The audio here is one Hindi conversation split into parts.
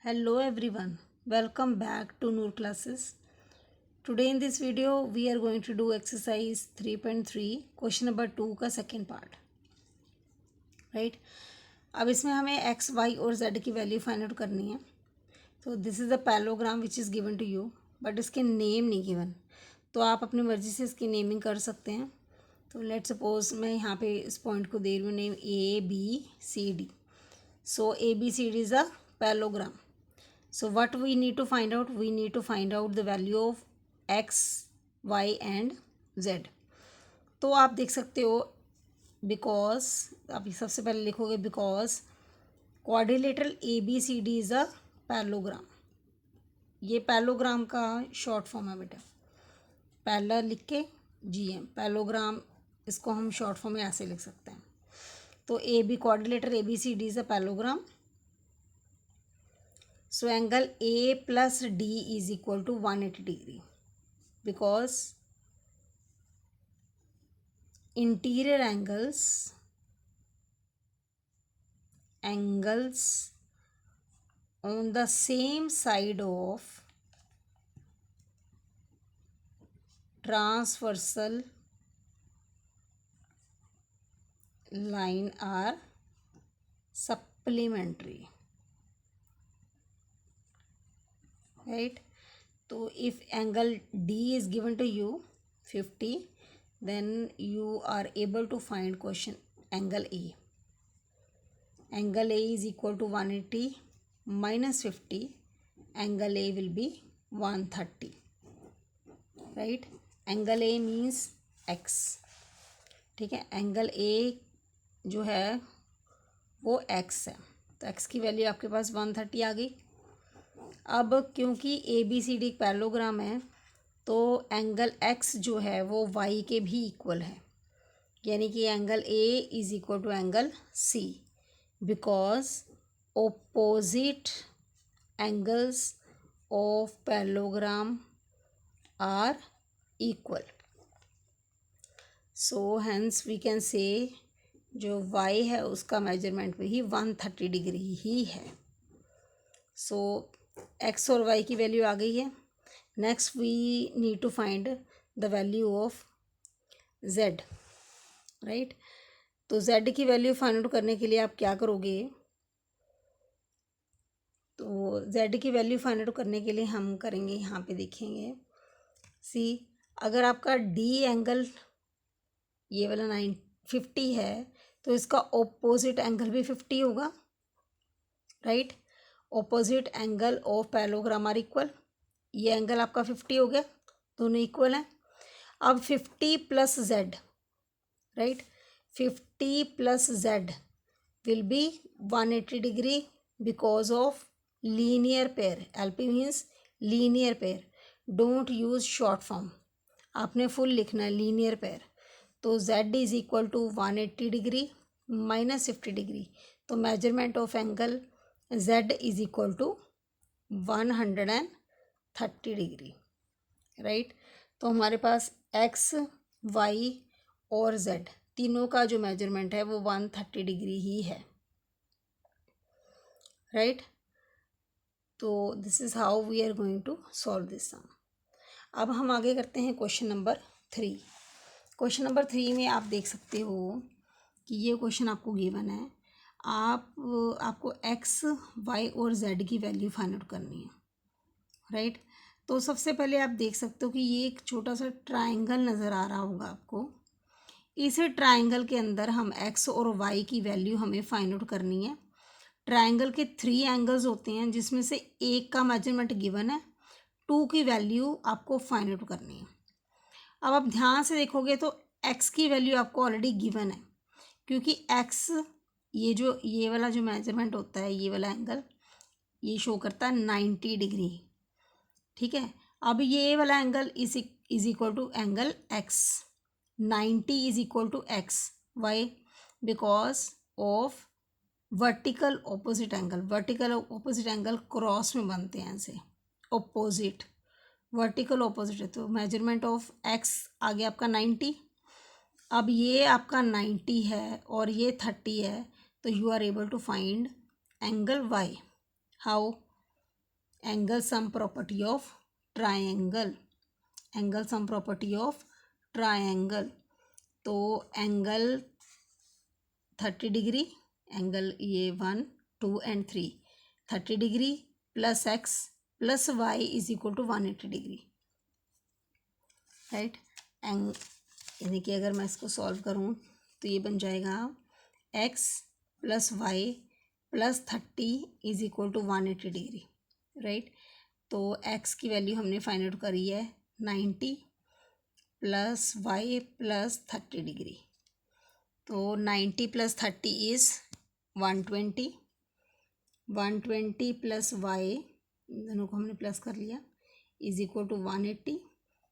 Hello everyone, welcome back to Noor classes. Today in this video we are going to do exercise 3.3 question number 2 का second part. Right? अब इसमें हमें x, y और z की वैल्यू फाइंड आउट करनी है. तो this is the parallelogram which is given to you, but इसके नेम नहीं गिवन. तो आप अपनी मर्ज़ी से इसकी नेमिंग कर सकते हैं. तो लेट सपोज मैं यहाँ पे इस पॉइंट को दे रही हूँ name ABCD. So ABCD is a parallelogram. So what we need to find out? We need to find out the value of x, y and z. तो आप देख सकते हो बिकॉज आप सबसे पहले लिखोगे because quadrilateral ABCD is a parallelogram. ये पैलोग्राम का शॉर्ट फॉर्म है बेटा. पैला लिख के GM पैलोग्राम, इसको हम शॉर्ट फॉर्म में ऐसे लिख सकते हैं. तो quadrilateral ABCD is a parallelogram. So angle A plus D is equal to 180 degree because interior angles on the same side of transversal line are supplementary. Right? So if angle D is given to you 50, then you are able to find question angle A. Angle A is equal to 180 minus 50. Angle A will be 130. Right? Angle A means x. ठीक है. एंगल A जो है वो x है. तो x की वैल्यू आपके पास 130 आ गई. अब क्योंकि ABCD एक पैलोग्राम है तो एंगल x जो है वो y के भी इक्वल है, यानी कि angle A is equal to angle C because opposite angles of parallelogram are equal. So hence we can say जो y है उसका मेजरमेंट भी 130 डिग्री ही है. सो x और y की वैल्यू आ गई है. Next we need to find the value of z. Right? तो z की वैल्यू फाइंड आउट करने के लिए आप क्या करोगे? तो z की वैल्यू फाइंड आउट करने के लिए हम करेंगे, यहाँ पे देखेंगे सी, अगर आपका d एंगल ये वाला 50 है तो इसका ऑपोजिट एंगल भी 50 होगा. Right? Opposite angle of parallelogram are equal. ये एंगल आपका 50 हो गया, दोनों इक्वल हैं. अब 50 plus Z, right, 50 plus Z will be 180 degree because of linear pair. LP means linear pair. Don't use short form, आपने फुल लिखना है लीनियर पेयर. तो z is equal to 180 degree minus 50 degree. तो measurement of angle z is equal to 130 degree. Right? तो हमारे पास x, y और z तीनों का जो मेजरमेंट है वो 130 डिग्री ही है. राइट? तो this is how we are going to solve this sum. अब हम आगे करते हैं क्वेश्चन नंबर 3. क्वेश्चन नंबर 3 में आप देख सकते हो कि ये क्वेश्चन आपको गिवन है. आपको x, y और z की वैल्यू फाइंड आउट करनी है. राइट? तो सबसे पहले आप देख सकते हो कि ये एक छोटा सा ट्राइंगल नज़र आ रहा होगा आपको. इस ट्राइंगल के अंदर हम x और y की वैल्यू हमें फाइंड आउट करनी है. ट्राइंगल के 3 एंगल्स होते हैं जिसमें से एक का मेजरमेंट गिवन है, 2 की वैल्यू आपको फाइंड आउट करनी है. अब आप ध्यान से देखोगे तो x की वैल्यू आपको ऑलरेडी गिवन है, क्योंकि x ये वाला जो मेजरमेंट होता है, ये वाला एंगल ये शो करता है 90 डिग्री. ठीक है? अब ये वाला angle is equal to angle x. 90 is equal to x. Why? Because of vertical opposite angle. Vertical opposite angle cross में बनते हैं ऐसे, ऑपोजिट, वर्टिकल ऑपोजिट है. तो मेजरमेंट ऑफ x आ गया आपका 90. अब ये आपका 90 है और ये 30 है, तो you are able to find angle y. How? Angle sum property of triangle, angle sum property of triangle. तो एंगल 30 डिग्री, एंगल ये 1 2 and 3, 30 degree plus x plus y is equal to 180 degree, right. यानी कि अगर मैं इसको सॉल्व करूँ तो ये बन जाएगा x plus y plus 30 is equal to 180 degree, right. तो एक्स की वैल्यू हमने फाइंड आउट करी है 90 प्लस वाई प्लस 30 डिग्री। तो 90 प्लस 30 इज़ 120, 120 प्लस वाई, दोनों को हमने प्लस कर लिया, इज इक्वल टू 180।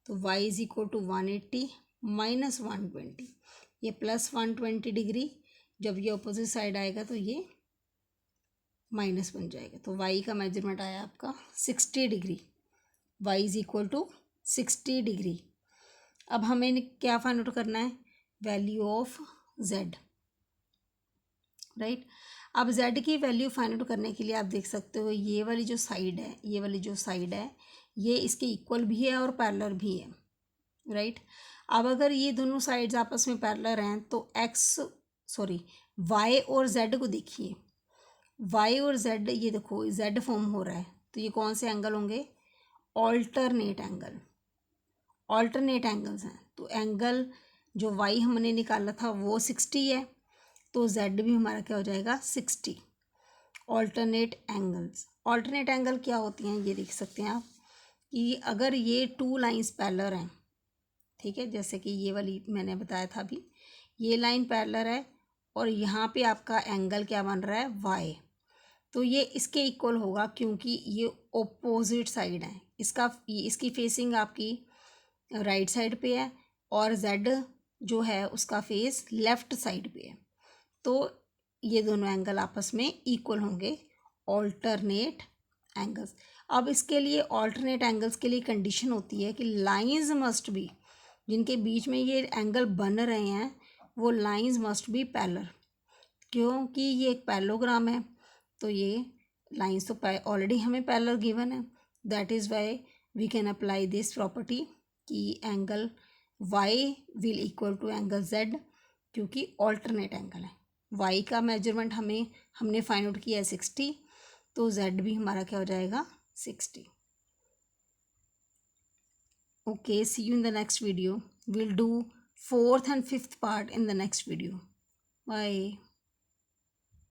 तो y is equal to 180 minus 120, ये प्लस 120 डिग्री, जब ये अपोजिट साइड आएगा तो ये माइनस बन जाएगा। तो वाई का मेजरमेंट आया आपका 60 degree, y is equal to 60 degree. अब हमें क्या फाइंड आउट करना है, वैल्यू ऑफ जेड, राइट। अब जेड की वैल्यू फाइंड आउट करने के लिए आप देख सकते हो ये वाली जो साइड है, ये वाली जो साइड है ये इसके इक्वल भी है और पैरेलल भी है, राइट। अब अगर ये दोनों साइड्स आपस में पैरेलल हैं तो वाई और जेड को देखिए, वाई और जेड, ये देखो जेड फॉर्म हो रहा है, तो ये कौन से एंगल होंगे, ऑल्टरनेट एंगल, ऑल्टरनेट एंगल्स हैं। तो एंगल जो वाई हमने निकाला था वो 60 है, तो जेड भी हमारा क्या हो जाएगा 60। ऑल्टरनेट एंगल्स, ऑल्टरनेट एंगल क्या होती हैं ये देख सकते हैं आप कि अगर ये टू लाइंस पैरेलल हैं, ठीक है, जैसे कि ये वाली मैंने बताया था अभी, ये लाइन पैरेलल है और यहाँ पे आपका एंगल क्या बन रहा है वाई, तो ये इसके इक्वल होगा क्योंकि ये ओपोजिट साइड है, इसकी फेसिंग आपकी राइट साइड पे है और जेड जो है उसका फेस लेफ्ट साइड पे है, तो ये दोनों एंगल आपस में इक्वल होंगे, ऑल्टरनेट एंगल्स। अब इसके लिए ऑल्टरनेट एंगल्स के लिए कंडीशन होती है कि लाइंस मस्ट बी, जिनके बीच में ये एंगल बन रहे हैं वो लाइंस मस्ट बी पैरेलल, क्योंकि ये एक पैरेललोग्राम है, तो ये लाइंस तो ऑलरेडी हमें पैरेलल गिवन है, that is why we can apply this property कि angle Y will equal to angle Z, क्योंकि ऑल्टरनेट एंगल है। वाई का मेजरमेंट हमने फाइंड आउट किया है 60, तो जेड भी हमारा क्या हो जाएगा 60। Okay, see you in the next video, will do 4th and 5th part in the next video, bye.